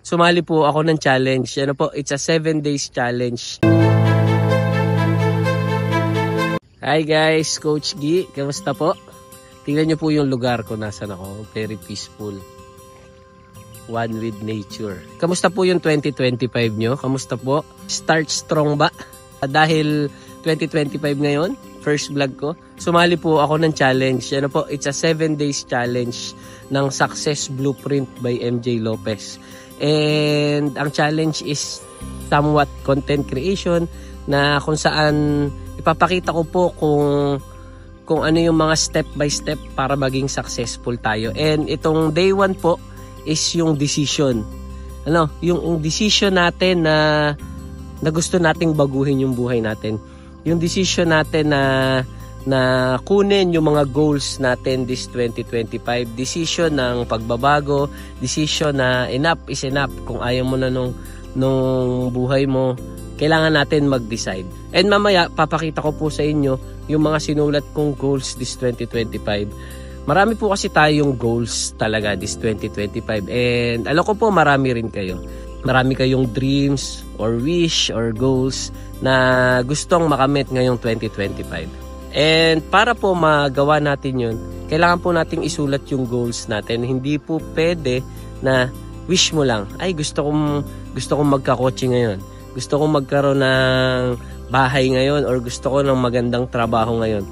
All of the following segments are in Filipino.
sumali po ako ng challenge. Ano po, it's a 7 days challenge. Hi guys, Coach G, kamusta po? Tingnan nyo po yung lugar ko, nasan ako, very peaceful. One with nature. Kamusta po yung 2025 nyo? Kamusta po? Start strong ba? Dahil 2025 ngayon, first vlog ko, sumali po ako ng challenge. Ano po, it's a 7 days challenge ng Success Blueprint by MJ Lopez. And ang challenge is somewhat content creation na kung saan ipapakita ko po kung ano yung mga step by step para maging successful tayo. And itong day 1 po is yung decision. Ano, yung decision natin na gusto nating baguhin yung buhay natin. Yung decision natin na kunin yung mga goals natin this 2025. Decision ng pagbabago, decision na enough is enough. Kung ayaw mo na nung buhay mo, kailangan natin mag-decide. And mamaya, papakita ko po sa inyo yung mga sinulat kong goals this 2025. Marami po kasi tayong goals talaga this 2025. And alam ko po marami rin kayo. Marami kayong dreams or wish or goals na gustong makamit ngayong 2025. And para po magawa natin yun, kailangan po nating isulat yung goals natin. Hindi po pwede na wish mo lang, ay gusto kong magka-kotse ngayon. Gusto kong magkaroon ng bahay ngayon or gusto ko ng magandang trabaho ngayon.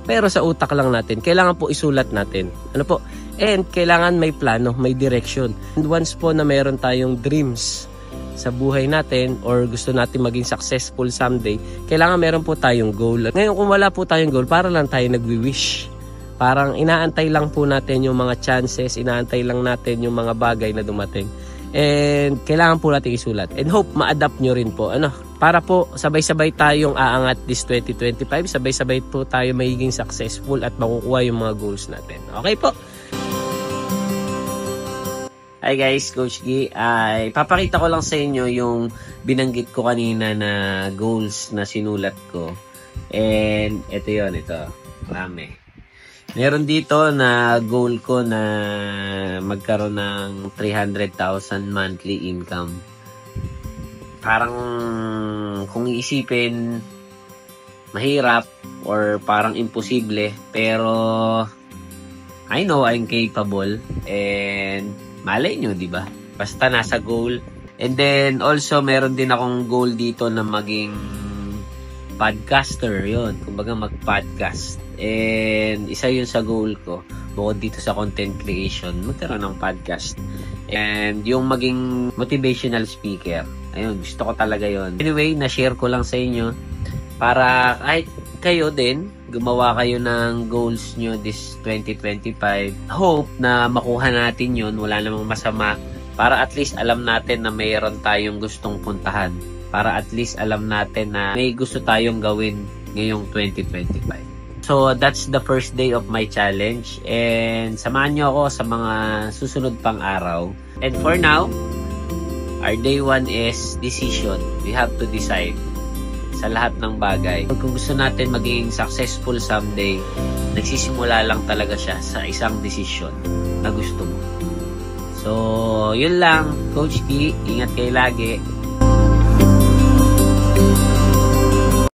Pero sa utak lang natin, kailangan po isulat natin. Ano po? And kailangan may plano, may direction. And once po na meron tayong dreams sa buhay natin or gusto natin maging successful someday, kailangan meron po tayong goal. Ngayon kung wala po tayong goal, para lang tayo nagwi-wish. Parang inaantay lang po natin yung mga chances, inaantay lang natin yung mga bagay na dumating. And kailangan po natin isulat. And hope ma-adapt nyo rin po. Para po sabay-sabay tayong aangat this 2025. Sabay-sabay po tayo magiging successful at makukuha yung mga goals natin. Okay po? Hi guys, Coach G. Papakita ko lang sa inyo yung binanggit ko kanina na goals na sinulat ko. And ito yun, ito. Marami. Meron dito na goal ko na magkaroon ng 300,000 monthly income. Parang kung iisipin mahirap or parang imposible, pero I know I'm capable and malay nyo, di ba? Basta nasa goal. And then also meron din akong goal dito na maging podcaster, yun. Kumbaga mag-podcast. And isa yun sa goal ko. Bukod dito sa content creation, magkaroon ng podcast. And yung maging motivational speaker. Ayun, gusto ko talaga yun. Anyway, na-share ko lang sa inyo para kahit kayo din, gumawa kayo ng goals nyo this 2025. Hope na makuha natin yun. Wala namang masama. Para at least alam natin na mayroon tayong gustong puntahan. Para at least alam natin na may gusto tayong gawin ngayong 2025. So, that's the first day of my challenge. And samahan nyo ako sa mga susunod pang araw. And for now, our day 1 is decision. We have to decide sa lahat ng bagay. Kung gusto natin maging successful someday, nagsisimula lang talaga siya sa isang decision na gusto mo. So, yun lang. Coach T, ingat kayo lagi.